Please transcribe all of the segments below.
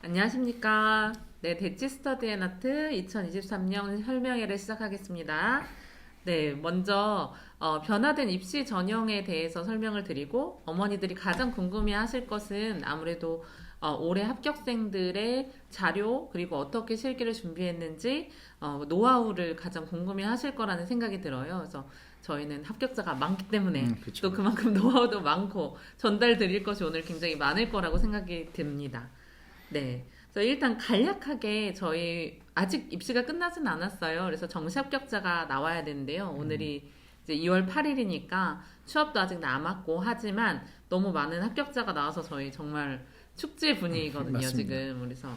안녕하십니까. 네, 대치 스터디 앤 아트 2023년 설명회를 시작하겠습니다. 네, 먼저 변화된 입시 전형에 대해서 설명을 드리고 어머니들이 가장 궁금해 하실 것은 아무래도 올해 합격생들의 자료 그리고 어떻게 실기를 준비했는지 노하우를 가장 궁금해 하실 거라는 생각이 들어요. 그래서 저희는 합격자가 많기 때문에 또 그렇죠. 그만큼 노하우도 많고 전달 드릴 것이 오늘 굉장히 많을 거라고 생각이 듭니다. 네. 그래서 일단 간략하게 저희 아직 입시가 끝나진 않았어요. 그래서 정시 합격자가 나와야 되는데요. 오늘이 이제 2월 8일이니까 취업도 아직 남았고 하지만 너무 많은 합격자가 나와서 저희 정말 축제 분위기거든요, 맞습니다. 지금. 그래서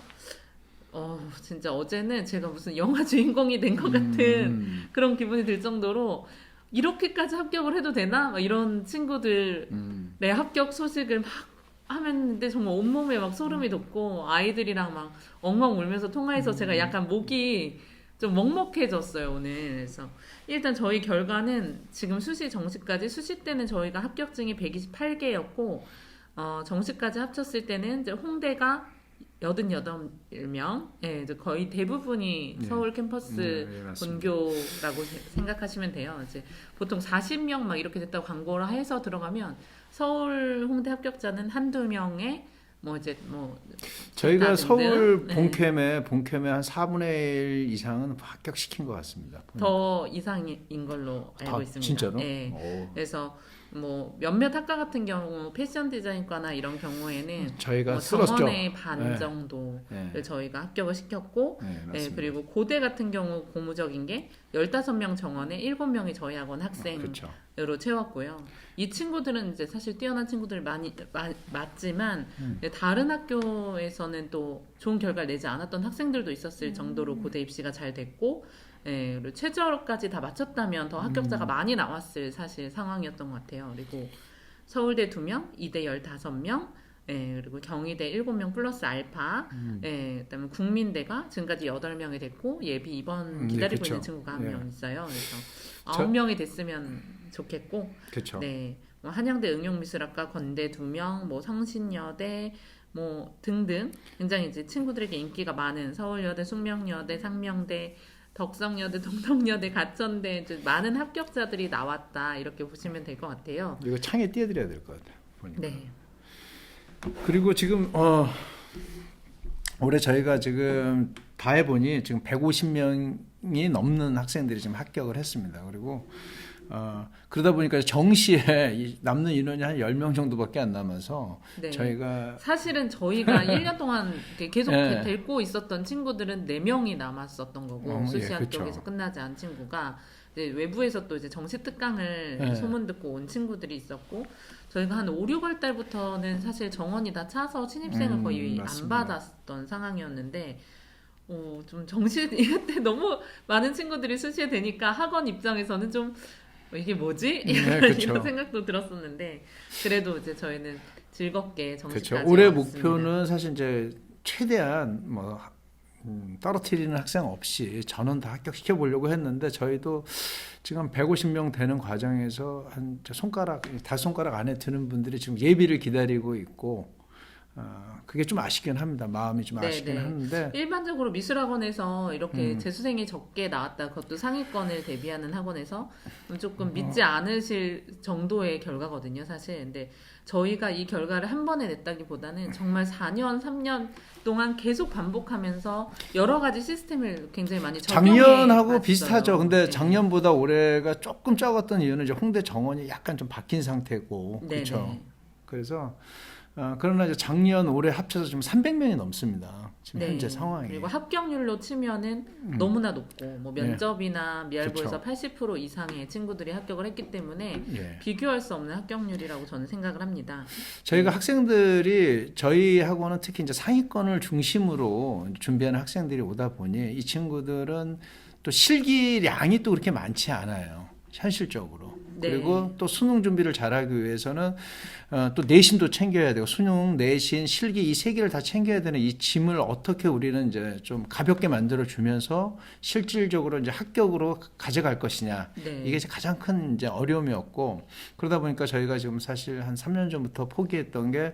진짜 어제는 제가 무슨 영화 주인공이 된 것 같은 그런 기분이 들 정도로 이렇게까지 합격을 해도 되나? 막 이런 친구들의 합격 소식을 막 하는데 정말 온몸에 막 소름이 돋고 아이들이랑 막 엉엉 울면서 통화해서 제가 약간 목이 좀 먹먹해졌어요, 오늘. 그래서 일단 저희 결과는 지금 수시 정시까지 수시 때는 저희가 합격증이 128개였고 정시까지 합쳤을 때는 이제 홍대가 88명, 예, 이제 거의 대부분이 네. 서울 캠퍼스 맞습니다. 본교라고 생각하시면 돼요. 이제 보통 40명 막 이렇게 됐다고 광고를 해서 들어가면 서울 홍대 합격자는 한두 명에 뭐 이제 뭐 저희가 기타 서울 등등, 본캠에 한 4분의 1 이상은 합격시킨 것 같습니다. 더 이상인 걸로 알고 다 있습니다. 진짜로? 예. 오. 그래서 뭐 몇몇 학과 같은 경우 패션 디자인과나 이런 경우에는 저희가 뭐 쓸었죠. 정원의 반 네. 정도를 네. 저희가 합격을 시켰고, 네, 예, 맞습니다. 그리고 고대 같은 경우 고무적인 게 15명 정원에 7명이 저희 학원 학생으로 그렇죠. 채웠고요. 이 친구들은 이제 사실 뛰어난 친구들 많이 맞지만 음. 다른 학교에서는 또 좋은 결과를 내지 않았던 학생들도 있었을 정도로 고대 입시가 잘 됐고, 예, 그리고 최저까지 다 맞췄다면 더 합격자가 많이 나왔을 사실 상황이었던 것 같아요. 그리고 서울대 2명, 이대 15명, 예, 그리고 경희대 7명 플러스 알파, 예, 그다음에 국민대가 지금까지 8명이 됐고 예비 입원 네, 기다리고 그쵸. 있는 친구가 한 네. 명 있어요. 그래서 저- 9명이 됐으면 좋겠고, 그렇죠. 네, 뭐 한양대 응용미술학과, 건대 2명, 뭐 성신여대 뭐 등등 굉장히 이제 친구들에게 인기가 많은 서울여대, 숙명여대, 상명대, 덕성여대, 동덕여대, 가천대 이제 많은 합격자들이 나왔다 이렇게 보시면 될 것 같아요. 이거 창에 띄워드려야 될 것 같아요. 보니까. 네, 그리고 지금 올해 저희가 지금 다 해보니 지금 150명이 넘는 학생들이 지금 합격을 했습니다. 그리고 그러다 보니까 정시에 남는 인원이 한 10명 정도밖에 안 남아서 네. 저희가 사실은 저희가 1년 동안 이렇게 계속 네. 데리고 있었던 친구들은 4명이 남았었던 거고 수시 예, 합격에서 그쵸. 끝나지 않은 친구가 이제 외부에서 또 이제 정시 특강을 네. 소문 듣고 온 친구들이 있었고 저희가 한 5, 6월 달부터는 사실 정원이 다 차서 신입생을 거의 안 맞습니다. 받았던 상황이었는데 좀 정시 이때 너무 많은 친구들이 수시에 되니까 학원 입장에서는 좀 이게 뭐지? 네, 그쵸. 이런 생각도 들었었는데 그래도 이제 저희는 즐겁게 정시까지 그렇죠. 올해 왔습니다. 목표는 사실 이제 최대한 뭐 떨어뜨리는 학생 없이 전원 다 합격시켜 보려고 했는데 저희도 지금 150명 되는 과정에서 한 손가락, 5손가락 안에 드는 분들이 지금 예비를 기다리고 있고 그게 좀 아쉽긴 합니다. 마음이 좀 네, 아쉽긴 네. 하는데 일반적으로 미술학원에서 이렇게 재수생이 적게 나왔다 그것도 상위권을 대비하는 학원에서 조금 믿지 않으실 정도의 결과거든요 사실. 근데 저희가 이 결과를 한 번에 냈다기보다는 정말 4년 3년 동안 계속 반복하면서 여러 가지 시스템을 굉장히 많이 적용해 작년하고 봤어요. 비슷하죠. 근데 네. 작년보다 올해가 조금 적었던 이유는 이제 홍대 정원이 약간 좀 바뀐 상태고 네, 그렇죠. 네. 그래서 그러나 이제 작년 올해 합쳐서 지금 300명이 넘습니다. 지금 네. 현재 상황이. 그리고 합격률로 치면은 너무나 높고 뭐 네. 면접이나 미알보에서 그쵸. 80% 이상의 친구들이 합격을 했기 때문에 예. 비교할 수 없는 합격률이라고 저는 생각을 합니다. 저희가 학생들이 저희 학원은 특히 이제 상위권을 중심으로 준비하는 학생들이 오다 보니 이 친구들은 또 실기량이 또 그렇게 많지 않아요. 현실적으로. 네. 그리고 또 수능 준비를 잘하기 위해서는 또 내신도 챙겨야 되고 수능, 내신, 실기 이 세 개를 다 챙겨야 되는 이 짐을 어떻게 우리는 이제 좀 가볍게 만들어 주면서 실질적으로 이제 합격으로 가져갈 것이냐. 네. 이게 가장 큰 이제 어려움이었고 그러다 보니까 저희가 지금 사실 한 3년 전부터 포기했던 게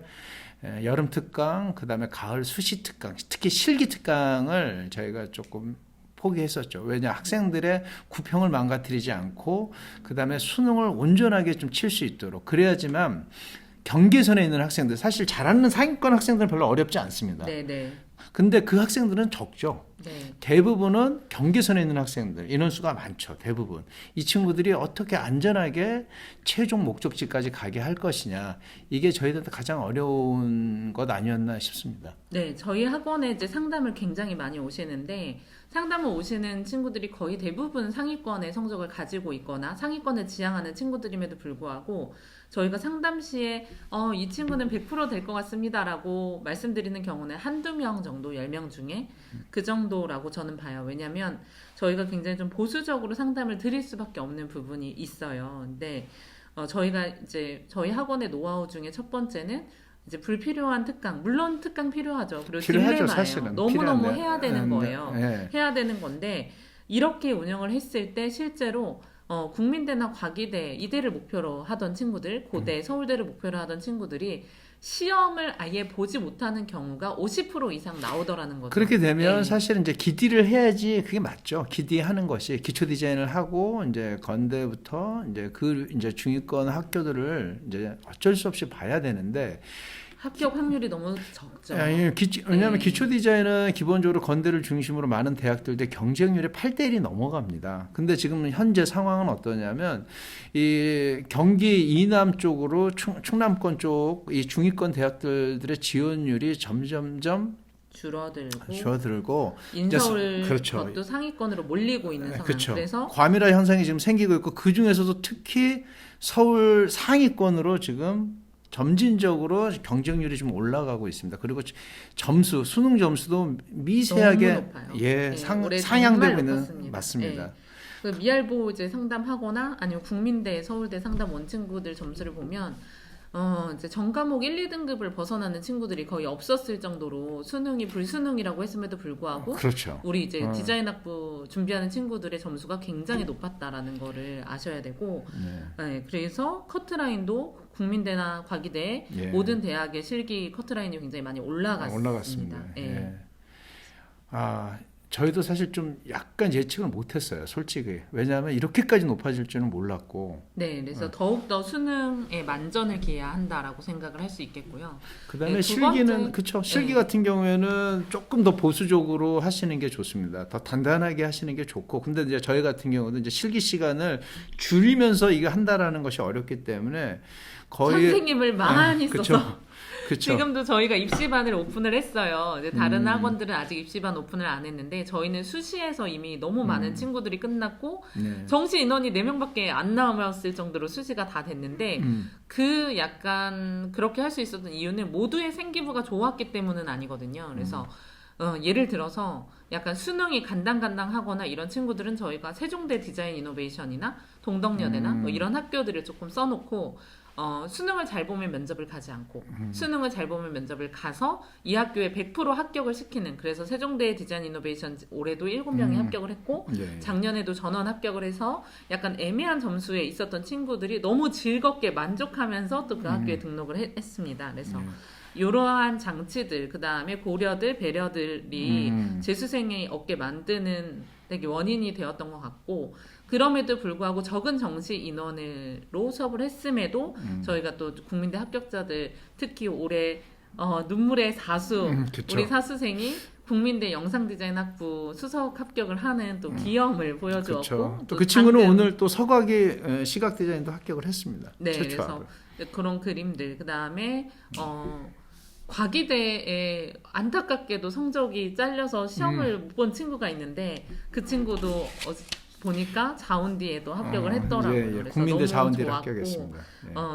여름 특강, 그다음에 가을 수시 특강, 특히 실기 특강을 저희가 조금 포기했었죠. 왜냐 학생들의 구평을 망가뜨리지 않고 그다음에 수능을 온전하게 좀 칠 수 있도록 그래야지만 경계선에 있는 학생들 사실 잘하는 상위권 학생들은 별로 어렵지 않습니다. 네네. 근데 그 학생들은 적죠. 네. 대부분은 경계선에 있는 학생들, 인원수가 많죠. 대부분. 이 친구들이 어떻게 안전하게 최종 목적지까지 가게 할 것이냐. 이게 저희들한테 가장 어려운 것 아니었나 싶습니다. 네, 저희 학원에 이제 상담을 굉장히 많이 오시는데 상담을 오시는 친구들이 거의 대부분 상위권의 성적을 가지고 있거나 상위권을 지향하는 친구들임에도 불구하고 저희가 상담 시에 이 친구는 100% 될 것 같습니다라고 말씀드리는 경우는 한두 명 정도, 10명 중에 그 정도라고 저는 봐요. 왜냐하면 저희가 굉장히 좀 보수적으로 상담을 드릴 수밖에 없는 부분이 있어요. 근데 저희가 이제 저희 학원의 노하우 중에 첫 번째는 이제 불필요한 특강, 물론 특강 필요하죠. 그리고 딜레마예요. 사실은. 너무너무 필요한데. 해야 되는 거예요. 네. 해야 되는 건데 이렇게 운영을 했을 때 실제로 국민대나 과기대, 이대를 목표로 하던 친구들, 고대, 서울대를 목표로 하던 친구들이 시험을 아예 보지 못하는 경우가 50% 이상 나오더라는 거죠. 그렇게 되면 네. 사실은 이제 기디를 해야지 그게 맞죠. 기디하는 것이 기초 디자인을 하고 이제 건대부터 이제 중위권 학교들을 이제 어쩔 수 없이 봐야 되는데 합격 확률이 너무 적죠. 왜냐하면 네. 기초 디자인은 기본적으로 건대를 중심으로 많은 대학들인데 경쟁률이 8대 1이 넘어갑니다. 근데 지금 현재 상황은 어떠냐면 이 경기 이남 쪽으로 충남권 쪽 이 중위권 대학들의 지원율이 점점점 줄어들고 인서울 그렇죠. 것도 상위권으로 몰리고 있는 상황. 그렇죠. 그래서 과밀화 현상이 지금 생기고 있고 그 중에서도 특히 서울 상위권으로 지금 점진적으로 경쟁률이 좀 올라가고 있습니다. 그리고 수능 점수도 미세하게 너무 높아요. 네, 올해 상향되고 정말 있는 높았습니다. 맞습니다. 네. 그 미알보 이제 상담하거나 아니면 국민대, 서울대 상담 원 친구들 점수를 보면 이제 전과목 1, 2등급을 벗어나는 친구들이 거의 없었을 정도로 수능이 불수능이라고 했음에도 불구하고 그렇죠. 우리 이제 디자인학부 준비하는 친구들의 점수가 굉장히 높았다라는 거를 아셔야 되고 네, 그래서 커트라인도 국민대나 과기대 모든 대학의 실기 커트라인이 굉장히 많이 올라갔습니다. 예. 저희도 사실 좀 약간 예측을 못했어요, 솔직히. 왜냐하면 이렇게까지 높아질 줄은 몰랐고. 네, 그래서 더욱더 수능에 만전을 기해야 한다라고 생각을 할 수 있겠고요. 그다음에 네, 실기는 그렇죠. 실기 같은 경우에는 조금 더 보수적으로 하시는 게 좋습니다. 더 단단하게 하시는 게 좋고. 근데 이제 저희 같은 경우도 이제 실기 시간을 줄이면서 이거 한다라는 것이 어렵기 때문에 거의 선생님을 많이 써서. 그쵸. 지금도 저희가 입시반을 오픈을 했어요. 이제 다른 학원들은 아직 입시반 오픈을 안 했는데 저희는 수시에서 이미 너무 많은 친구들이 끝났고 정시 인원이 4명밖에 안 남았을 정도로 수시가 다 됐는데 그 약간 그렇게 할 수 있었던 이유는 모두의 생기부가 좋았기 때문은 아니거든요. 그래서 예를 들어서 약간 수능이 간당간당하거나 이런 친구들은 저희가 세종대 디자인 이노베이션이나 동덕여대나 뭐 이런 학교들을 조금 써놓고 수능을 잘 보면 면접을 가지 않고 수능을 잘 보면 면접을 가서 이 학교에 100% 합격을 시키는 그래서 세종대 디자인 이노베이션 올해도 7명이 합격을 했고 작년에도 전원 합격을 해서 약간 애매한 점수에 있었던 친구들이 너무 즐겁게 만족하면서 또 그 학교에 등록을 했습니다. 그래서 이러한 장치들 그 다음에 고려들 배려들이 재수생의 얻게 만드는 되게 원인이 되었던 것 같고 그럼에도 불구하고 적은 정시 인원으로 수업을 했음에도 저희가 또 국민대 합격자들 특히 올해 눈물의 사수 우리 사수생이 국민대 영상디자인학부 수석 합격을 하는 또 기염을 보여주었고 또 그 친구는 오늘 또 서각이 시각디자인도 합격을 했습니다. 네, 최초하고. 그래서 그런 그림들 그 다음에 과기대에 안타깝게도 성적이 잘려서 시험을 못 본 친구가 있는데 그 친구도 보니까 자운디에도 합격을 했더라고요. 그래서 국민대 너무 자운디를 좋았고, 합격했습니다.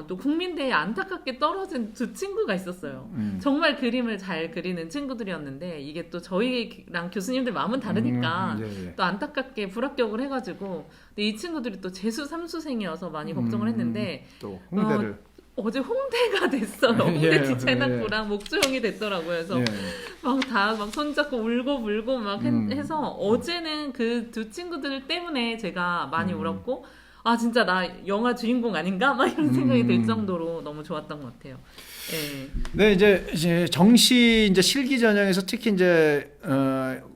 또 국민대에 안타깝게 떨어진 두 친구가 있었어요. 정말 그림을 잘 그리는 친구들이었는데 이게 또 저희랑 교수님들 마음은 다르니까 또 안타깝게 불합격을 해가지고 근데 이 친구들이 또 재수 3수생이어서 많이 걱정을 했는데 또 홍대를 어제 홍대가 됐어요. 홍대 디자인학부랑 목조형이 됐더라고요. 그래서 막 손잡고 울고 불고 막 해서 어제는 그 두 친구들 때문에 제가 많이 울었고 아 진짜 나 영화 주인공 아닌가? 막 이런 생각이 들 정도로 너무 좋았던 것 같아요. 예. 네, 이제 정시 이제 실기 전형에서 특히 이제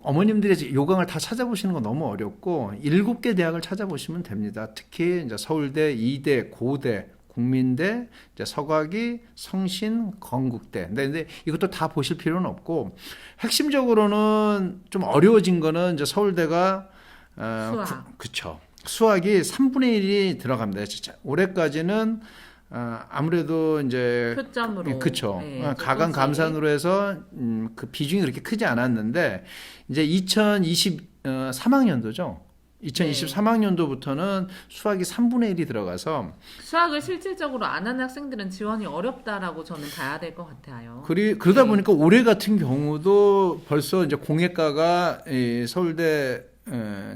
어머님들이 요강을 다 찾아보시는 건 너무 어렵고 7개 대학을 찾아보시면 됩니다. 특히 이제 서울대, 이대, 고대, 국민대, 이제 서각이, 성신, 건국대. 근데 이것도 다 보실 필요는 없고 핵심적으로는 좀 어려워진 거는 이제 서울대가 수학. 그쵸. 수학이 3분의 1이 들어갑니다. 진짜. 올해까지는 아무래도 이제 표점으로. 그쵸. 네, 가강 감산으로 해서 그 비중이 그렇게 크지 않았는데 이제 2023학년도죠. 2023학년도부터는 수학이 3분의 1이 들어가서 수학을 실질적으로 안 하는 학생들은 지원이 어렵다라고 저는 봐야 될 것 같아요. 그러다 보니까 올해 같은 경우도 벌써 이제 공예과가 이 서울대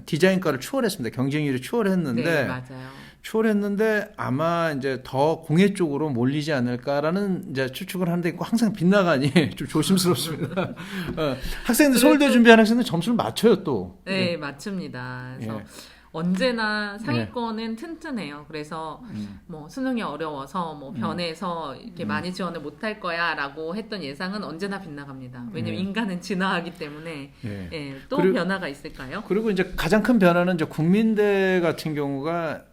디자인과를 추월했습니다. 경쟁률이 추월했는데 네, 맞아요. 추월했는데 아마 이제 더 공예 쪽으로 몰리지 않을까라는 이제 추측을 하는데 항상 빗나가니 좀 조심스럽습니다. 학생들 서울대 준비하는 학생들 점수를 맞춰요 또. 네, 맞춥니다. 그래서 예. 언제나 상위권은 튼튼해요. 그래서 뭐 수능이 어려워서 뭐 변해서 이렇게 많이 지원을 못할 거야라고 했던 예상은 언제나 빗나갑니다. 왜냐면 인간은 진화하기 때문에 예. 예, 또 그리고- 변화가 있을까요? 그리고 이제 가장 큰 변화는 이제 국민대 같은 경우가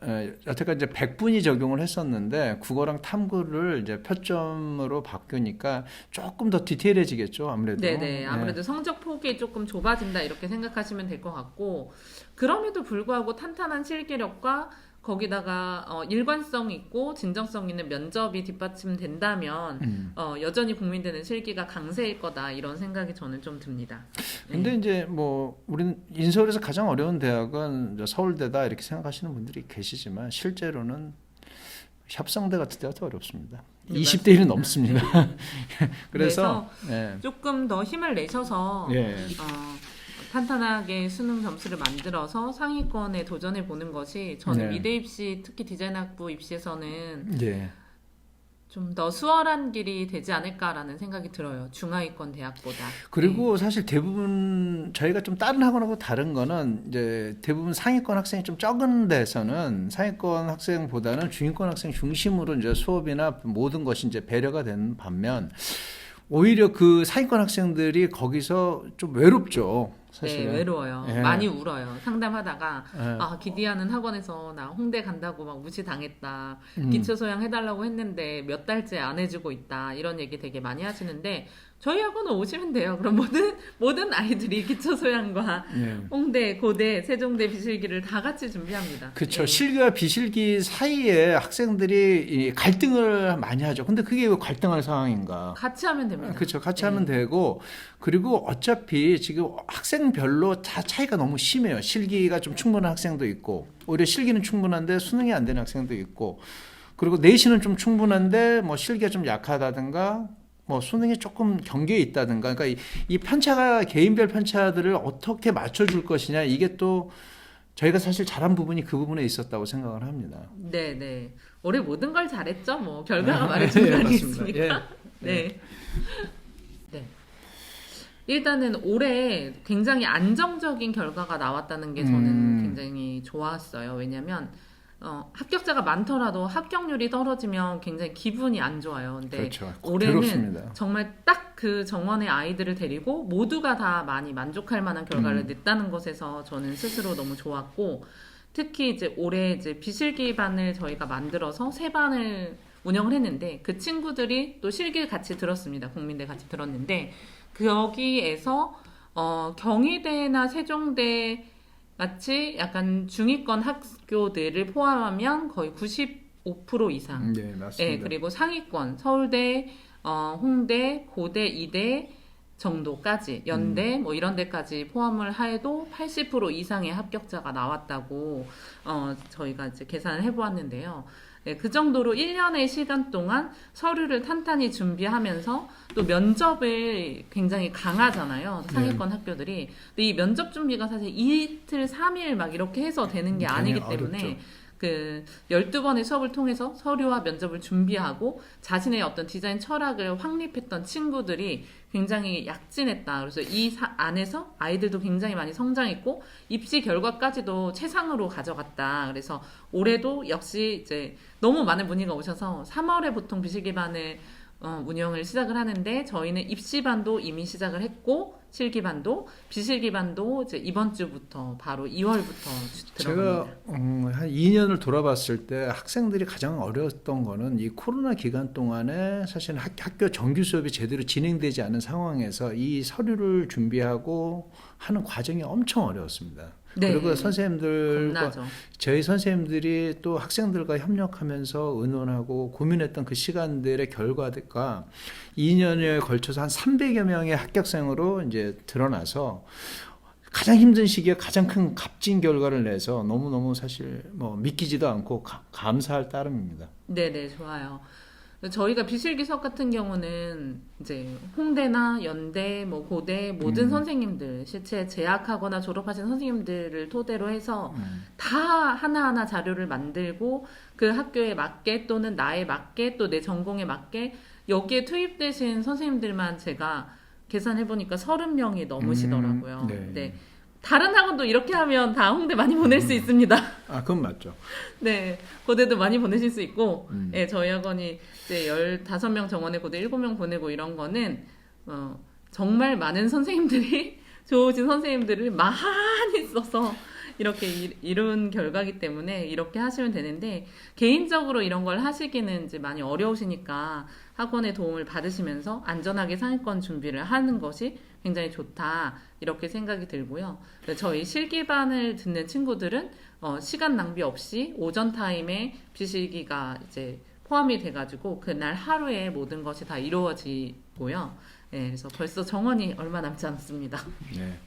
여태까지 이제 100분이 적용을 했었는데 국어랑 탐구를 이제 표점으로 바뀌니까 조금 더 디테일해지겠죠 아무래도. 네네. 아무래도 성적 폭이 조금 좁아진다 이렇게 생각하시면 될 것 같고 그럼에도 불구하고 탄탄한 실기력과 거기다가 일관성 있고 진정성 있는 면접이 뒷받침된다면 여전히 국민대는 실기가 강세일 거다 이런 생각이 저는 좀 듭니다. 근데 이제 뭐 우리는 인서울에서 가장 어려운 대학은 이제 서울대다 이렇게 생각하시는 분들이 계시지만 실제로는 협성대 같은 데가 더 어렵습니다. 네, 20대 1은 맞습니다. 넘습니다. 그래서 예. 조금 더 힘을 내셔서 예. 탄탄하게 수능 점수를 만들어서 상위권에 도전해 보는 것이 저는 네. 미대 입시 특히 디자인학부 입시에서는 예. 좀 더 수월한 길이 되지 않을까라는 생각이 들어요. 중하위권 대학보다. 그리고 사실 대부분 저희가 좀 다른 학원하고 다른 거는 이제 대부분 상위권 학생이 좀 적은 데서는 상위권 학생보다는 중위권 학생 중심으로 이제 수업이나 모든 것이 이제 배려가 되는 반면 오히려 그 상위권 학생들이 거기서 좀 외롭죠. 사실은. 네, 외로워요. 예. 많이 울어요. 상담하다가 예. 기디하는 학원에서 나 홍대 간다고 막 무시당했다. 기초 소양 해달라고 했는데 몇 달째 안 해주고 있다. 이런 얘기 되게 많이 하시는데 저희 학원은 오시면 돼요. 그럼 모든 아이들이 기초 소양과 예. 홍대, 고대, 세종대 비실기를 다 같이 준비합니다. 그렇죠. 예. 실기와 비실기 사이에 학생들이 이 갈등을 많이 하죠. 근데 그게 왜 갈등할 상황인가? 같이 하면 됩니다. 그렇죠. 같이 예. 하면 되고 그리고 어차피 지금 학생별로 다 차이가 너무 심해요. 실기가 좀 충분한 학생도 있고 오히려 실기는 충분한데 수능이 안 되는 학생도 있고 그리고 내신은 좀 충분한데 뭐 실기가 좀 약하다든가 뭐 수능에 조금 경계에 있다든가 그러니까 이 편차가 개인별 편차들을 어떻게 맞춰줄 것이냐 이게 또 저희가 사실 잘한 부분이 그 부분에 있었다고 생각을 합니다. 네. 올해 모든 걸 잘했죠. 뭐 결과가 말해주는 거 아니겠습니까? 예. 네. 네. 일단은 올해 굉장히 안정적인 결과가 나왔다는 게 저는 굉장히 좋았어요. 왜냐면 합격자가 많더라도 합격률이 떨어지면 굉장히 기분이 안 좋아요. 근데 그렇죠. 올해는 괴롭습니다. 정말 딱 그 정원의 아이들을 데리고 모두가 다 많이 만족할 만한 결과를 냈다는 것에서 저는 스스로 너무 좋았고 특히 이제 올해 이제 비실기반을 저희가 만들어서 3반을 운영을 했는데 그 친구들이 또 실기를 같이 들었습니다. 국민대 같이 들었는데 여기에서 경희대나 세종대 같이 약간 중위권 학교들을 포함하면 거의 95% 이상. 네, 맞습니다. 네, 그리고 상위권 서울대, 홍대, 고대, 이대 정도까지 연대 뭐 이런 데까지 포함을 해도 80% 이상의 합격자가 나왔다고 저희가 이제 계산을 해보았는데요. 네, 그 정도로 1년의 시간 동안 서류를 탄탄히 준비하면서 또 면접을 굉장히 강하잖아요. 상위권 학교들이. 근데 이 면접 준비가 사실 이틀, 3일 막 이렇게 해서 되는 게 아니기 때문에 어렵죠. 그 12번의 수업을 통해서 서류와 면접을 준비하고 자신의 어떤 디자인 철학을 확립했던 친구들이 굉장히 약진했다. 그래서 이 안에서 아이들도 굉장히 많이 성장했고 입시 결과까지도 최상으로 가져갔다. 그래서 올해도 역시 이제 너무 많은 문의가 오셔서 3월에 보통 비실기반을 운영을 시작을 하는데 저희는 입시반도 이미 시작을 했고 실기반도, 비실기반도 이제 이번 주부터 바로 2월부터 들어갑니다. 제가 한 2년을 돌아봤을 때 학생들이 가장 어려웠던 거는 이 코로나 기간 동안에 사실 학교 정규 수업이 제대로 진행되지 않은 상황에서 이 서류를 준비하고 하는 과정이 엄청 어려웠습니다. 네. 그리고 선생님들과 겁나죠. 저희 선생님들이 또 학생들과 협력하면서 의논하고 고민했던 그 시간들의 결과가 2년에 걸쳐서 한 300여 명의 합격생으로 이제 드러나서 가장 힘든 시기에 가장 큰 값진 결과를 내서 너무너무 사실 뭐 믿기지도 않고 감사할 따름입니다. 네네, 좋아요. 저희가 비실기 수업 같은 경우는 이제 홍대나 연대, 뭐 고대 모든 선생님들, 실제 재학하거나 졸업하신 선생님들을 토대로 해서 다 하나하나 자료를 만들고 그 학교에 맞게 또는 나에 맞게 또 내 전공에 맞게 여기에 투입되신 선생님들만 제가 계산해보니까 30명이 넘으시더라고요. 네. 네. 다른 학원도 이렇게 하면 다 홍대 많이 보낼 수 있습니다. 아, 그건 맞죠. 네, 고대도 많이 보내실 수 있고, 네, 저희 학원이 이제 15명 정원에 고대 7명 보내고 이런 거는, 정말 많은 선생님들이, 좋으신 선생님들을 많이 써서 이렇게 이룬 결과기 때문에 이렇게 하시면 되는데, 개인적으로 이런 걸 하시기는 이제 많이 어려우시니까 학원의 도움을 받으시면서 안전하게 상위권 준비를 하는 것이 굉장히 좋다. 이렇게 생각이 들고요. 저희 실기반을 듣는 친구들은 시간 낭비 없이 오전 타임에 비실기가 이제 포함이 돼가지고 그날 하루에 모든 것이 다 이루어지고요. 네, 그래서 벌써 정원이 얼마 남지 않았습니다. 네.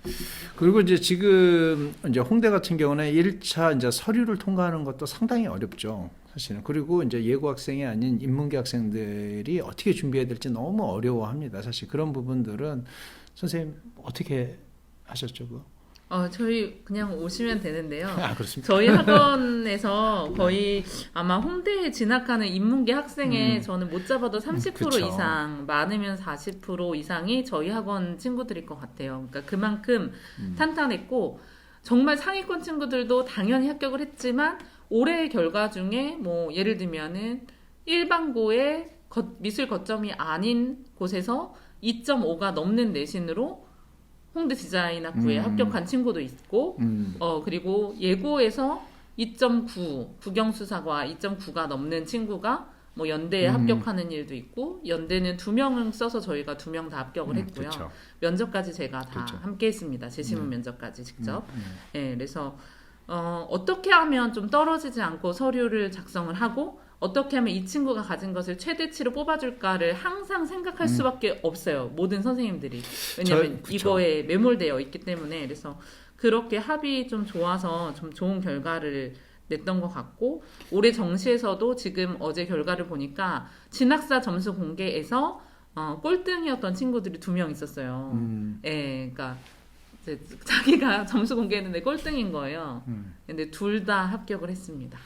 그리고 이제 지금 이제 홍대 같은 경우는 1차 이제 서류를 통과하는 것도 상당히 어렵죠. 사실은. 그리고 이제 예고 학생이 아닌 인문계 학생들이 어떻게 준비해야 될지 너무 어려워합니다. 사실 그런 부분들은 선생님 어떻게 하셨죠, 그거? 저희 그냥 오시면 되는데요. 아, 그렇습니까? 저희 학원에서 거의 아마 홍대에 진학하는 인문계 학생의 저는 못 잡아도 30% 그쵸. 이상, 많으면 40% 이상이 저희 학원 친구들일 것 같아요. 그러니까 그만큼 탄탄했고 정말 상위권 친구들도 당연히 합격을 했지만 올해의 결과 중에 뭐 예를 들면은 일반고의 미술 거점이 아닌 곳에서 2.5가 넘는 내신으로 홍대 디자인학부에 합격한 친구도 있고, 그리고 예고에서 2.9, 국영수사과 2.9가 넘는 친구가 뭐 연대에 합격하는 일도 있고, 연대는 2명을 써서 저희가 2명 다 합격을 했고요. 그쵸. 면접까지 제가 다 그쵸. 함께 했습니다. 재시문 면접까지 직접. 네, 그래서 어떻게 하면 좀 떨어지지 않고 서류를 작성을 하고, 어떻게 하면 이 친구가 가진 것을 최대치로 뽑아줄까를 항상 생각할 수밖에 없어요. 모든 선생님들이. 왜냐하면 이거에 매몰되어 있기 때문에. 그래서 그렇게 합이 좀 좋아서 좀 좋은 결과를 냈던 것 같고, 올해 정시에서도 지금 어제 결과를 보니까 진학사 점수 공개에서 꼴등이었던 친구들이 2명 있었어요. 예, 그러니까 이제 자기가 점수 공개했는데 꼴등인 거예요. 근데 둘 다 합격을 했습니다.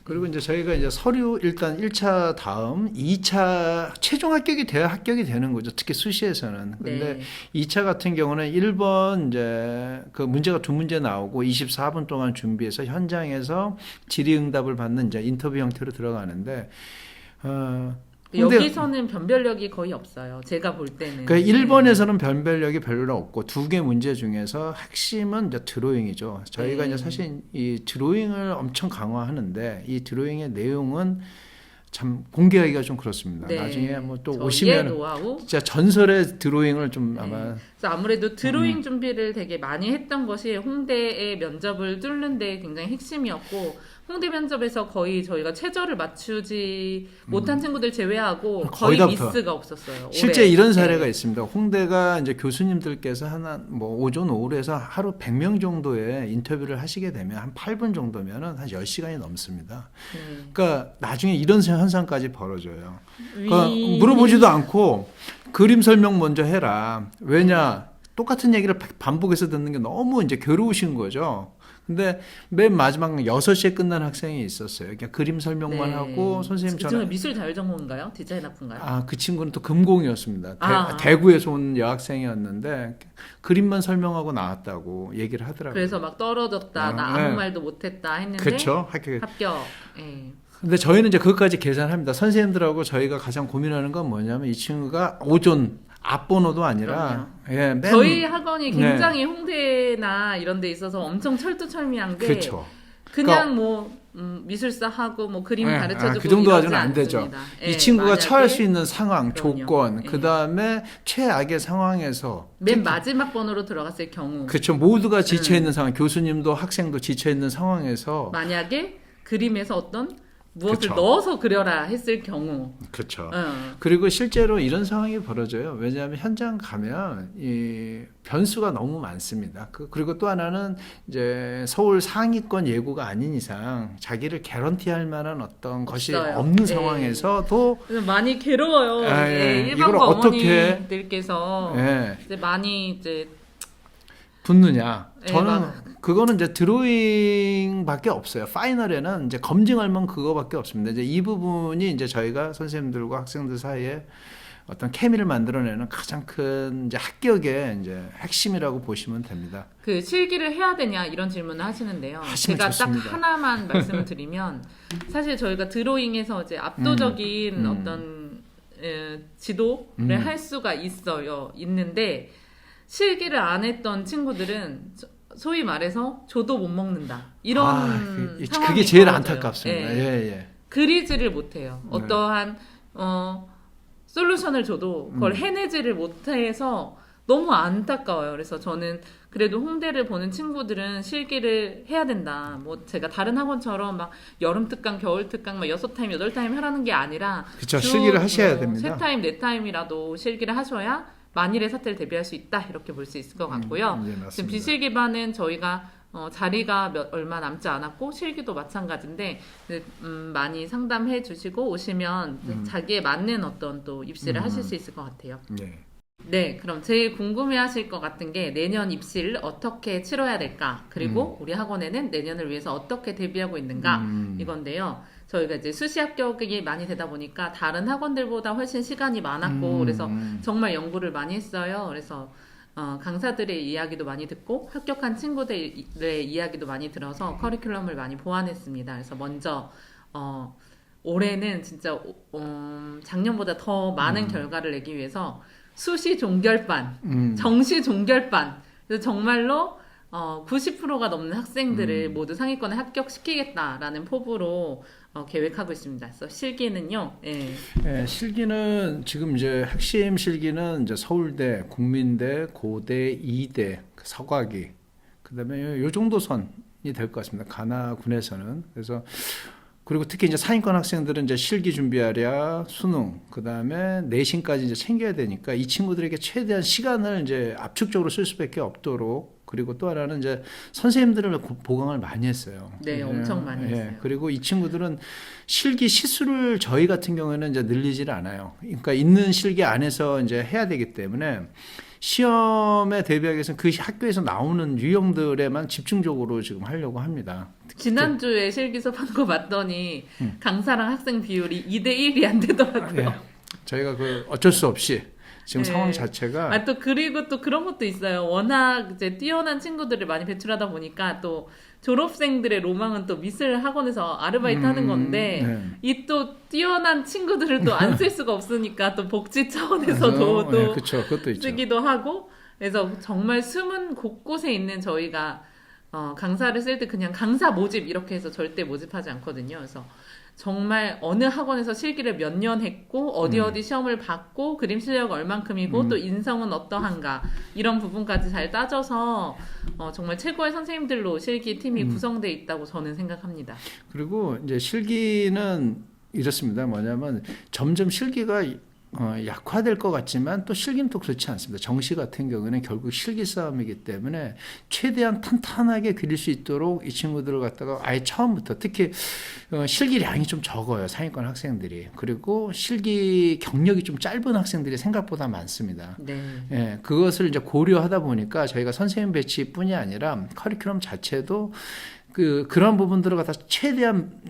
그리고 이제 저희가 이제 서류 일단 1차 다음 2차 최종 합격이 돼야 합격이 되는 거죠. 특히 수시에서는. 근데 네. 2차 같은 경우는 1번 이제 그 문제가 2문제 나오고 24분 동안 준비해서 현장에서 질의응답을 받는 이제 인터뷰 형태로 들어가는데 여기서는 변별력이 거의 없어요. 제가 볼 때는. 그러니까 1번에서는 변별력이 별로 없고 2개 문제 중에서 핵심은 이제 드로잉이죠. 저희가 이제 사실 이 드로잉을 엄청 강화하는데 이 드로잉의 내용은 참 공개하기가 좀 그렇습니다. 네. 나중에 뭐 또 저희의 오시면 노하우? 진짜 전설의 드로잉을 좀 아마 그래서 아무래도 드로잉 준비를 되게 많이 했던 것이 홍대의 면접을 뚫는데 굉장히 핵심이었고, 홍대 면접에서 거의 저희가 최저를 맞추지 못한 친구들 제외하고 거의 거의 다 미스가 없었어요. 실제 올해. 이런 사례가 있습니다. 홍대가 이제 교수님들께서 뭐 오전 오후로 해서 하루 100명 정도의 인터뷰를 하시게 되면 한 8분 정도면은 한 10시간이 넘습니다. 그러니까 나중에 이런 현상까지 벌어져요. 그러니까 물어보지도 않고 그림 설명 먼저 해라. 왜냐? 똑같은 얘기를 반복해서 듣는 게 너무 이제 괴로우신 거죠. 근데 맨 마지막 6시에 끝난 학생이 있었어요. 그냥 그림 설명만 하고 선생님 그 중에 미술 자율전공인가요? 디자인 학부인가요? 아, 그 친구는 또 금공이었습니다. 대구에서 온 여학생이었는데 그림만 설명하고 나왔다고 얘기를 하더라고요. 그래서 막 떨어졌다, 나 아무 말도 못했다 했는데 그쵸? 합격. 네. 근데 저희는 이제 그것까지 계산합니다. 선생님들하고 저희가 가장 고민하는 건 뭐냐면 이 친구가 오존 앞번호도 아니라 예, 저희 학원이 굉장히 홍대나 이런 데 있어서 엄청 철두철미한 게 그렇죠. 그냥 뭐 미술사 하고 뭐 그림 가르쳐주고 그 정도 가지고는 안 되죠. 예, 이 친구가 만약에, 처할 수 있는 상황, 그럼요. 조건, 예. 그 다음에 최악의 상황에서 맨 마지막 번호로 들어갔을 경우 그렇죠. 모두가 지쳐 있는 상황, 교수님도 학생도 지쳐 있는 상황에서 만약에 그림에서 어떤 무엇을 그쵸. 넣어서 그려라 했을 경우 그렇죠. 어. 그리고 실제로 이런 상황이 벌어져요. 왜냐하면 현장 가면 이 변수가 너무 많습니다. 그리고 또 하나는 이제 서울 상위권 예고가 아닌 이상 자기를 개런티할 만한 어떤 것이 없어요. 없는 네. 상황에서도 그래서 많이 괴로워요. 아, 예, 예. 일반 이걸 어떻게 어머니들께서 예, 이제 많이 이제 붙느냐. 예, 저는 그거는 이제 드로잉밖에 없어요. 파이널에는 이제 검증할 만 그거밖에 없습니다. 이제 이 부분이 이제 저희가 선생님들과 학생들 사이에 어떤 케미를 만들어내는 가장 큰 이제 합격의 이제 핵심이라고 보시면 됩니다. 그 실기를 해야 되냐 이런 질문을 하시는데요. 하시면 제가 좋습니다. 딱 하나만 말씀을 드리면 사실 저희가 드로잉에서 이제 압도적인 어떤 지도를 할 수가 있는데 실기를 안 했던 친구들은 소위 말해서 줘도 못 먹는다 이런 상황이 그게 제일 벌어져요. 안타깝습니다. 예. 예, 예. 그리지를 못해요. 네. 어떠한 솔루션을 줘도 그걸 해내지를 못해서 너무 안타까워요. 그래서 저는 그래도 홍대를 보는 친구들은 실기를 해야 된다. 뭐 제가 다른 학원처럼 막 여름 특강, 겨울 특강 막 6타임, 8타임 하라는 게 아니라 그렇죠. 실기를 하셔야 됩니다. 3타임, 4타임이라도 실기를 하셔야 만일의 사태를 대비할 수 있다. 이렇게 볼 수 있을 것 같고요. 예, 지금 맞습니다. 비실기반은 저희가 자리가 얼마 남지 않았고 실기도 마찬가지인데 많이 상담해 주시고 오시면 자기에 맞는 어떤 또 입시를 하실 수 있을 것 같아요. 예. 네, 그럼 제일 궁금해하실 것 같은 게 내년 입시를 어떻게 치러야 될까? 그리고 우리 학원에는 내년을 위해서 어떻게 대비하고 있는가? 이건데요. 저희가 이제 수시 합격이 많이 되다 보니까 다른 학원들보다 훨씬 시간이 많았고 그래서 정말 연구를 많이 했어요. 그래서 강사들의 이야기도 많이 듣고 합격한 친구들의 이야기도 많이 들어서 커리큘럼을 많이 보완했습니다. 그래서 먼저 올해는 진짜 작년보다 더 많은 결과를 내기 위해서 수시 종결반, 정시 종결반, 그래서 정말로 90%가 넘는 학생들을 모두 상위권에 합격시키겠다라는 포부로 계획하고 있습니다. 그래서 실기는요. 예. 예, 실기는 지금 이제 핵심 실기는 이제 서울대, 국민대, 고대, 이대, 서가기, 그다음에 요 정도 선이 될 것 같습니다. 가나군에서는. 그래서 그리고 특히 이제 상위권 학생들은 이제 실기 준비하랴, 수능, 그 다음에 내신까지 이제 챙겨야 되니까 이 친구들에게 최대한 시간을 이제 압축적으로 쓸 수밖에 없도록. 그리고 또 하나는 이제 선생님들을 보강을 많이 했어요. 네, 엄청 많이 했어요. 그리고 이 친구들은 실기 시수를 저희 같은 경우에는 이제 늘리지를 않아요. 그러니까 있는 실기 안에서 이제 해야 되기 때문에 시험에 대비하기 위해서는 그 학교에서 나오는 유형들에만 집중적으로 지금 하려고 합니다. 지난주에 실기 수업하는 거 봤더니 강사랑 학생 비율이 2대1이 안 되더라고요. 예, 저희가 어쩔 수 없이 지금 네. 상황 자체가 또 그리고 또 그런 것도 있어요. 워낙 이제 뛰어난 친구들을 많이 배출하다 보니까 또 졸업생들의 로망은 또 미술 학원에서 아르바이트 하는 건데 네. 이 또 뛰어난 친구들을 또 안 쓸 수가 없으니까 또 복지 차원에서도 또 그렇죠. 그것도 있죠. 쓰기도 하고 그래서 정말 숨은 곳곳에 있는 저희가 강사를 쓸 때 그냥 강사 모집 이렇게 해서 절대 모집하지 않거든요. 그래서 정말 어느 학원에서 실기를 몇 년 했고 어디 시험을 봤고 그림 실력 얼만큼이고 또 인성은 어떠한가 이런 부분까지 잘 따져서 정말 최고의 선생님들로 실기 팀이 구성되어 있다고 저는 생각합니다. 그리고 이제 실기는 이렇습니다. 뭐냐면 점점 실기가 약화될 것 같지만 또 실기는 또 그렇지 않습니다. 정시 같은 경우는 결국 실기 싸움이기 때문에 최대한 탄탄하게 그릴 수 있도록 이 친구들을 갖다가 아예 처음부터 특히 실기량이 좀 적어요. 상위권 학생들이. 그리고 실기 경력이 좀 짧은 학생들이 생각보다 많습니다. 네. 예, 그것을 이제 고려하다 보니까 저희가 선생님 배치뿐이 아니라 커리큘럼 자체도 그런 부분들을 갖다 최대한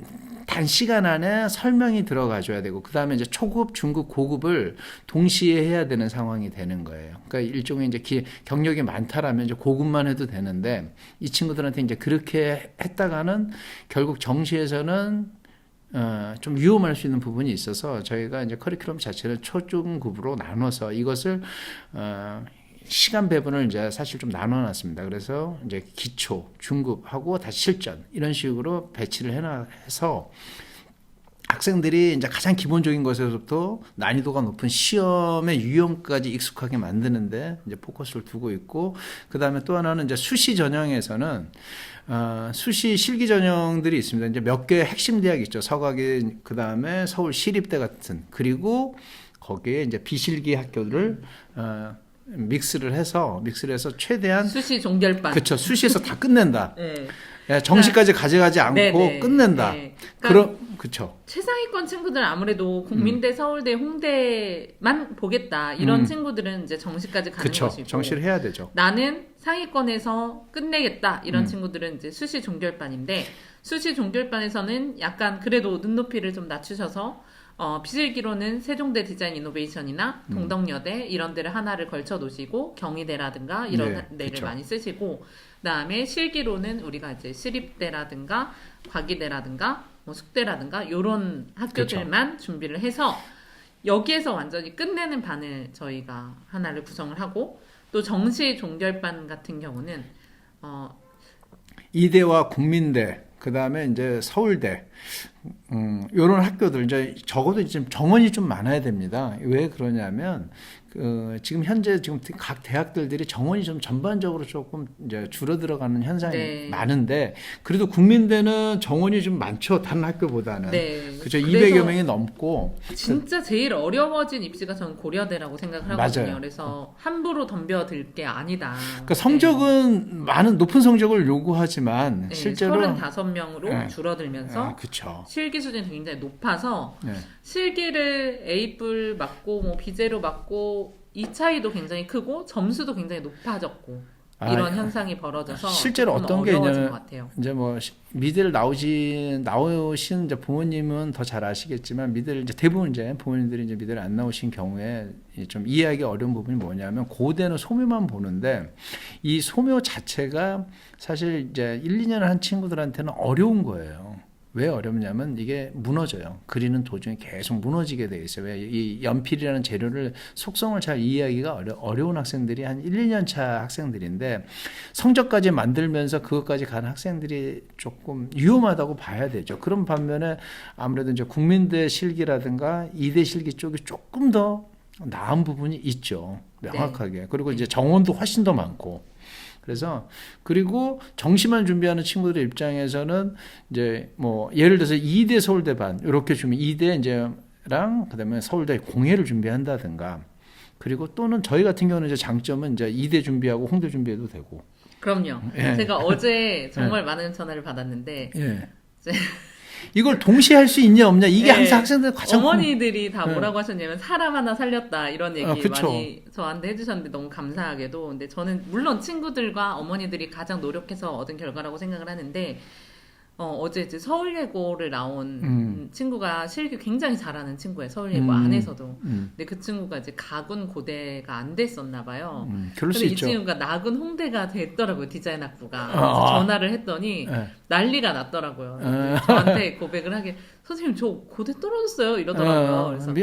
단시간 안에 설명이 들어가줘야 되고 그 다음에 이제 초급, 중급, 고급을 동시에 해야 되는 상황이 되는 거예요. 그러니까 일종의 이제 경력이 많다라면 이제 고급만 해도 되는데 이 친구들한테 이제 그렇게 했다가는 결국 정시에서는 좀 위험할 수 있는 부분이 있어서 저희가 이제 커리큘럼 자체를 초중급으로 나눠서 이것을 시간 배분을 이제 사실 좀 나눠놨습니다. 그래서 이제 기초, 중급하고 다시 실전 이런 식으로 배치를 해서 학생들이 이제 가장 기본적인 것에서부터 난이도가 높은 시험의 유형까지 익숙하게 만드는데 이제 포커스를 두고 있고, 그 다음에 또 하나는 이제 수시 전형에서는 수시 실기 전형들이 있습니다. 이제 몇 개 핵심 대학 있죠. 서강대, 그 다음에 서울 시립대 같은, 그리고 거기에 이제 비실기 학교를 믹스를 해서 최대한 수시 종결반. 그렇죠. 수시에서 다 끝낸다. 네. 정시까지 가져가지 않고 네네. 끝낸다. 네. 그러니까 그렇죠. 최상위권 친구들은 아무래도 국민대, 서울대, 홍대만 보겠다. 이런 친구들은 이제 정시까지 가는 그쵸. 것이고. 정시를 해야 되죠. 나는 상위권에서 끝내겠다. 이런 친구들은 이제 수시 종결반인데, 수시 종결반에서는 약간 그래도 눈높이를 좀 낮추셔서 비실기로는 세종대 디자인 이노베이션이나 동덕여대 이런 데를 하나를 걸쳐 놓으시고, 경희대라든가 이런 데를 그쵸. 많이 쓰시고, 그다음에 실기로는 우리가 이제 시립대라든가 과기대라든가 뭐 숙대라든가 이런 학교들만 준비를 해서 여기에서 완전히 끝내는 반을 저희가 하나를 구성을 하고, 또 정시 종결반 같은 경우는 이대와 국민대, 그 다음에 이제 서울대, 이런 학교들 이제 적어도 지금 정원이 좀 많아야 됩니다. 왜 그러냐면 지금 현재 각 대학들이 정원이 좀 전반적으로 조금 이제 줄어들어가는 현상이 네. 많은데, 그래도 국민대는 정원이 좀 많죠. 다른 학교보다는. 네. 그렇죠. 200여 명이 넘고. 진짜 제일 어려워진 입시가 저는 고려대라고 생각을 하거든요. 맞아요. 그래서 함부로 덤벼들 게 아니다. 그러니까 성적은 많은 높은 성적을 요구하지만 네, 실제로 35명으로 네. 줄어들면서 그렇죠. 실기 수준이 굉장히 높아서 네. 실기를 A뿔 맞고 뭐 B제로 맞고 이 차이도 굉장히 크고 점수도 굉장히 높아졌고 이런 현상이 벌어져서 실제로 어떤 게 어려워진 있냐면 것 같아요. 이제 뭐 미대를 나오신 이제 부모님은 더 잘 아시겠지만, 미대를 이제 대부분 이제 부모님들이 이제 미대를 안 나오신 경우에 좀 이해하기 어려운 부분이 뭐냐면, 고대는 소묘만 보는데 이 소묘 자체가 사실 이제 1, 2년을 한 친구들한테는 어려운 거예요. 왜 어렵냐면 이게 무너져요. 그리는 도중에 계속 무너지게 돼 있어요. 왜 이 연필이라는 재료를 속성을 잘 이해하기가 어려운 학생들이 한 1, 2년 차 학생들인데, 성적까지 만들면서 그것까지 가는 학생들이 조금 위험하다고 봐야 되죠. 그런 반면에 아무래도 이제 국민대 실기라든가 이대 실기 쪽이 조금 더 나은 부분이 있죠. 명확하게. 네. 그리고 이제 정원도 훨씬 더 많고. 그래서 그리고 정시만 준비하는 친구들의 입장에서는 이제 뭐 예를 들어서 이대 서울대 반 이렇게 주면 이대 이제랑 그다음에 서울대 공예를 준비한다든가, 그리고 또는 저희 같은 경우는 이제 장점은 이제 이대 준비하고 홍대 준비해도 되고. 그럼요. 예. 제가 어제 정말 많은 전화를 받았는데 예. 이걸 동시에 할 수 있냐 없냐, 이게 항상 학생들 가장 어머니들이 다 뭐라고 하셨냐면 사람 하나 살렸다 이런 얘기 그쵸. 많이 저한테 해주셨는데, 너무 감사하게도. 근데 저는 물론 친구들과 어머니들이 가장 노력해서 얻은 결과라고 생각을 하는데, 어제 이제 서울예고를 나온 친구가 실기 굉장히 잘하는 친구예요. 서울예고 안에서도. 근데 그 친구가 이제 가군 고대가 안 됐었나 봐요. 그럴 수 근데 이 있죠. 친구가 나군 홍대가 됐더라고요. 디자인학부가. 그래서 전화를 했더니 난리가 났더라고요. 저한테 고백을 하길, 선생님 저 고대 떨어졌어요 이러더라고요. 그래서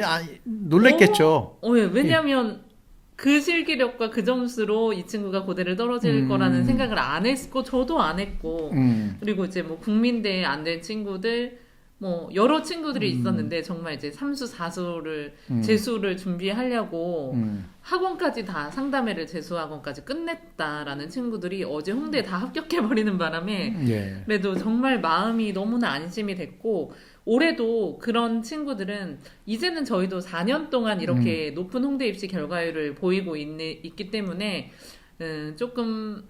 놀랬겠죠. 예, 왜냐하면 그 실기력과 그 점수로 이 친구가 고대를 떨어질 거라는 생각을 안 했고, 저도 안 했고, 그리고 이제 뭐 국민대에 안 된 친구들, 뭐 여러 친구들이 있었는데, 정말 이제 3수, 4수를 재수를 준비하려고 학원까지 다 상담회를 재수학원까지 끝냈다라는 친구들이 어제 홍대에 다 합격해버리는 바람에 그래도 정말 마음이 너무나 안심이 됐고, 올해도 그런 친구들은 이제는 저희도 4년 동안 이렇게 높은 홍대 입시 결과율을 보이고 있기 때문에 조금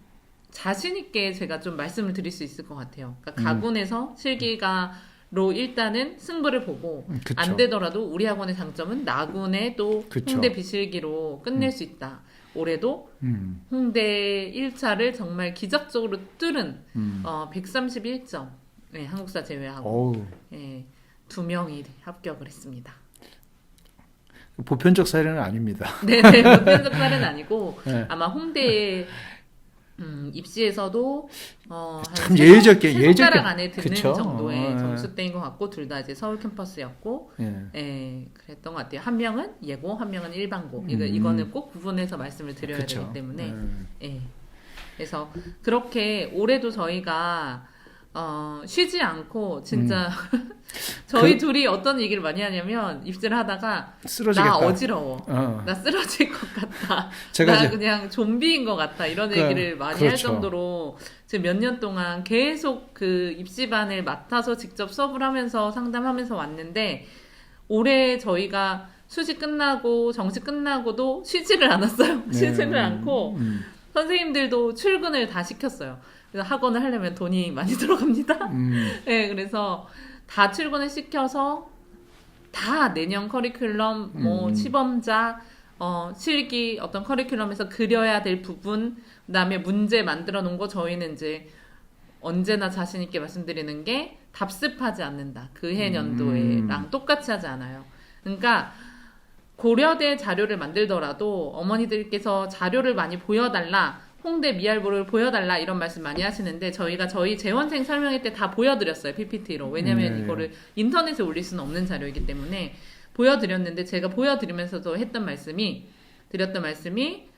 자신 있게 제가 좀 말씀을 드릴 수 있을 것 같아요. 그러니까 가군에서 실기가로 일단은 승부를 보고 안 되더라도 우리 학원의 장점은 나군의 또 홍대 비실기로 끝낼 수 있다. 올해도 홍대 1차를 정말 기적적으로 뚫은 131점. 네, 한국사 제외하고 네, 2명이 합격을 했습니다. 보편적 사례는 아닙니다. 네네, 보편적 사례는 아니고 아마 홍대에 입시에서도 참 예적게 세 손가락 안에 드는 그쵸? 정도의 점수대인 것 같고 둘 다 이제 서울 캠퍼스였고 예. 그랬던 것 같아요. 한 명은 예고, 한 명은 일반고. 이거는 꼭 구분해서 말씀을 드려야 그쵸. 되기 때문에 그래서 그렇게 올해도 저희가 쉬지 않고 진짜 저희 둘이 어떤 얘기를 많이 하냐면 입시를 하다가 쓰러지겠다. 나 어지러워. 나 쓰러질 것 같다. 제가 나 그냥 좀비인 것 같다. 이런 얘기를 많이 할 그렇죠. 정도로 지금 몇 년 동안 계속 그 입시반을 맡아서 직접 수업을 하면서 상담하면서 왔는데 올해 저희가 수시 끝나고 정시 끝나고도 쉬지를 않았어요. 쉬지를 않고 선생님들도 출근을 다 시켰어요. 그래서 학원을 하려면 돈이 많이 들어갑니다. 네, 그래서 다 출근을 시켜서 다 내년 커리큘럼, 시범자, 실기 어떤 커리큘럼에서 그려야 될 부분, 그다음에 문제 만들어 놓은 거 저희는 이제 언제나 자신 있게 말씀드리는 게 답습하지 않는다. 그 해 년도에랑 똑같이 하지 않아요. 그러니까 고려대 자료를 만들더라도 어머니들께서 자료를 많이 보여달라. 홍대 미알보를 보여달라 이런 말씀 많이 하시는데 저희가 저희 재원생 설명회 때 다 보여드렸어요. PPT로. 왜냐면 이거를 인터넷에 올릴 수는 없는 자료이기 때문에 보여드렸는데 제가 보여드리면서도 드렸던 말씀이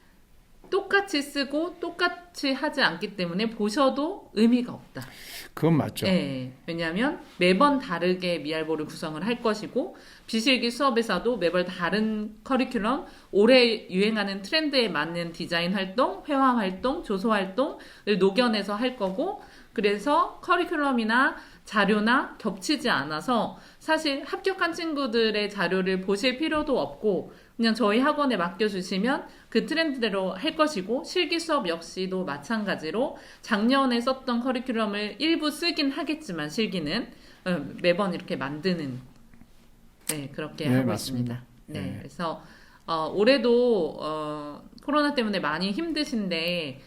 똑같이 쓰고 똑같이 하지 않기 때문에 보셔도 의미가 없다. 그건 맞죠. 네, 왜냐하면 매번 다르게 미알보를 구성을 할 것이고 비실기 수업에서도 매번 다른 커리큘럼, 올해 유행하는 트렌드에 맞는 디자인 활동, 회화 활동, 조소 활동을 녹여내서 할 거고 그래서 커리큘럼이나 자료나 겹치지 않아서 사실 합격한 친구들의 자료를 보실 필요도 없고 그냥 저희 학원에 맡겨주시면 그 트렌드대로 할 것이고 실기 수업 역시도 마찬가지로 작년에 썼던 커리큘럼을 일부 쓰긴 하겠지만 실기는 매번 이렇게 만드는 그렇게 하고 맞습니다. 있습니다. 그래서 올해도 코로나 때문에 많이 힘드신데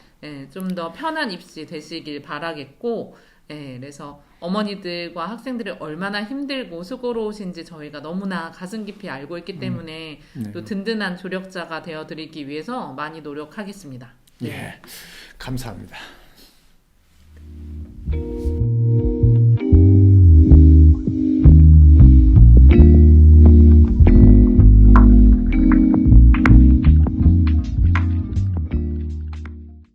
좀 더 편한 입시 되시길 바라겠고 그래서 어머니들과 학생들이 얼마나 힘들고 수고로우신지 저희가 너무나 가슴 깊이 알고 있기 때문에 또 든든한 조력자가 되어드리기 위해서 많이 노력하겠습니다. 예, 감사합니다.